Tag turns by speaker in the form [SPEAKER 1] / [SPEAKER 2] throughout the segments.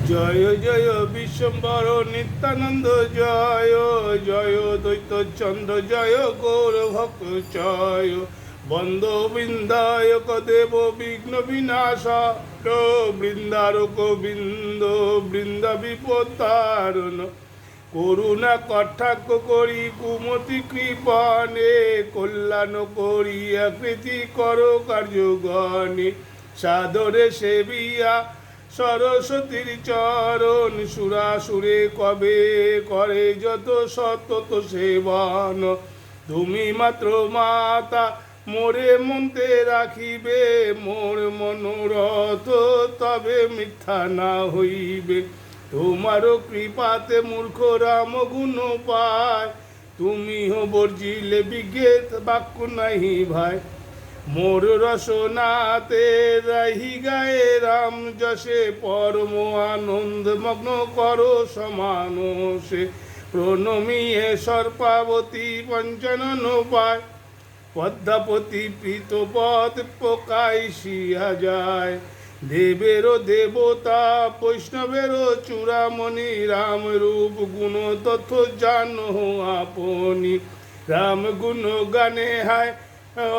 [SPEAKER 1] জয় জয় বিশ্বম্বর নিত্যানন্দ জয় জয় দৈত্যচন্দ্র জয় গৌর ভক্ত জয় বন্দ বৃন্দায়ক দেব বিঘ্ন বিনাশ বৃন্দারক বৃন্দ বৃন্দা বিপত্তারণ করুণা কটাক্ষ করি কুমতি কৃপণে কল্যাণ করি আকৃতি কর কার্যগণে সাদরে সেবিয়া সরস্বতীর চরণ সুরাসুরে কবে করে যত সতত সেবন তুমি মাত্র মাতা মোরে মন্তে রাখিবে মোর মনোরথ তবে মিথ্যা না হইবে তোমারও কৃপাতে মূর্খ রাম গুণ পায় তুমি বর্জিলে বিজ্ঞেত বাক্য নাহি ভাই মোর রসনাতে রহি গায়ে রাম যশে পরম আনন্দ মগ্ন করো সমানসে প্রণমিয়ে সর্পাবতী পঞ্চানন পায় পদ্মাপতি প্রীতপদ প্রকাশিয়া যায় দেবেরও দেবতা বৈষ্ণবেরও চূড়ামণি রাম রূপ গুণ তথ্য জানো আপনি রাম গুণ গানে হায়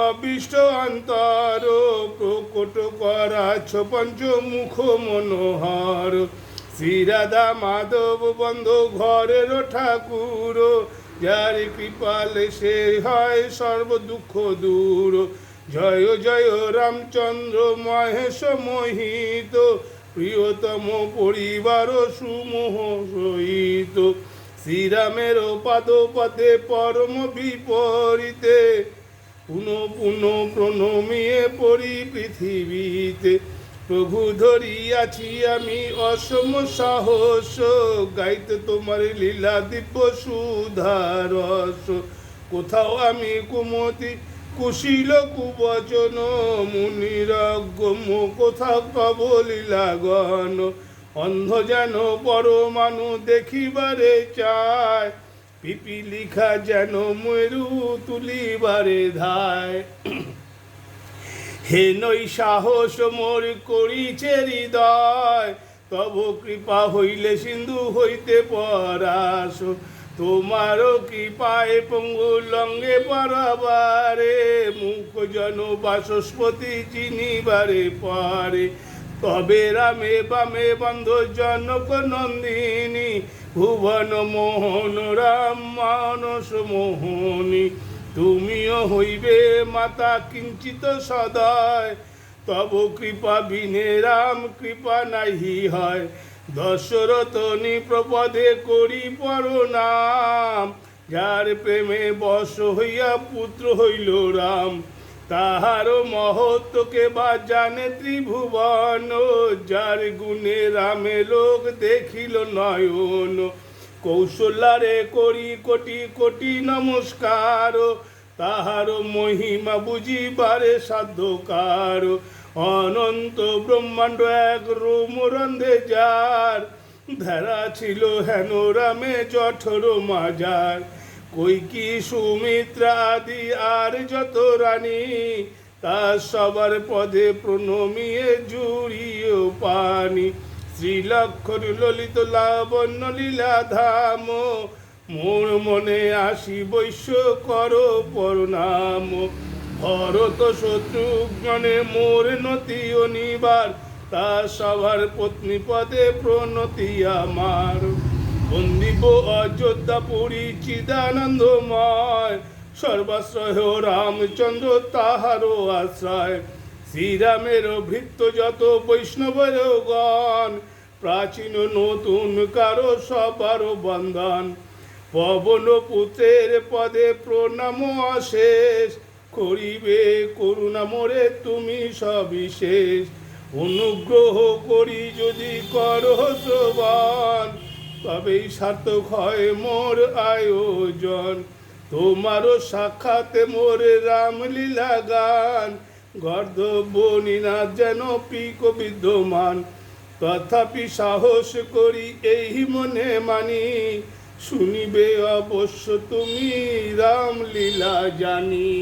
[SPEAKER 1] অবিষ্ট অন্তর প্রকট করাছ পঞ্চমুখ মনোহর শ্রীরাধা মাধব বন্ধ ঘরের ঠাকুর যার কৃপালে সে হয় সর্ব দুঃখ দূর জয় জয় রামচন্দ্র মহেশ মোহিত প্রিয়তম পরিবার সুমোহ সহিত শ্রীরামের পাদপথে পরম বিপরীতে পুনঃ পুনঃ প্রণমিয়ে পড়ি পৃথিবীতে প্রভু ধরিয়াছি আমি অসম সাহস গাইতে তোমার লীলা দিব্য সুধারস কোথাও আমি কুমতি কুশীল কুবচন মুনিরগম কোথাও তব লীলাগণ অন্ধ যেন পরমাণু দেখিবারে চায় পিপিলিখা যেন মেরু তুলিবারে ধায় হে নই সাহস মোর করিছে হৃদয় তব কৃপা হইলে সিন্ধু হইতে পরাস তোমারও কৃপায় পঙ্গু লঙ্গে পারাবারে মুখ জন বাচস্পতি চিনিবারে পারে তবে রামে বামে বন্ধ জনক নন্দিনী ভুবন মোহন রাম মানস মোহনী তুমিও হইবে মাতা কিঞ্চিত সদয় তব কৃপা বিনে রাম কৃপা নাহি হয় দশরথ নিপ্রপদে করি প্রণাম যার প্রেমে বশ হইয়া পুত্র হইল রাম তাহার মহত্বকে বা জানে ত্রিভুবন যার গুণে রামে লোক দেখিল নয়ন কৌশলারে করি কোটি কোটি নমস্কার তাহার মহিমা বুঝিবারে সাধ্যকার অনন্ত ব্রহ্মাণ্ড এক রোম রন্ধে যার ধারা ছিল হেন রামে জঠর মাজার কৈকি সুমিত্রা আদি আর যত রানী তার সবার পদে প্রণমিয়ে জুড়িও পানি শ্রীলক্ষণ ললিত লাবণ্য লীলা ধাম মোর মনে আসি বৈশ্য কর প্রণাম ভরত শত্রুঘ্নে মোর নতি অনিবার তার সবার পত্নী পদে প্রণতি আমার বন্দিব অযোধ্যাপুরী চিদানন্দময় সর্বাশ্রয় রামচন্দ্র তাহারও আশ্রয় শ্রীরামের ভৃত্য যত বৈষ্ণবের গণ প্রাচীন নতুন কারো সবার বন্ধন পবন পুত্রের পদে প্রণাম অশেষ করিবে করুণা মোরে তুমি সবিশেষ অনুগ্রহ করি যদি করো শ্রবণ তবেই সার্থক হয় মোর আয়োজন তোমারও সাক্ষাতে মোরে রামলীলা গান গর্ধব নিনাদ যেন পিক বিদ্যমান তথাপি সাহস করি এই মনে মানি শুনিবে অবশ্য তুমি রামলীলা জানি।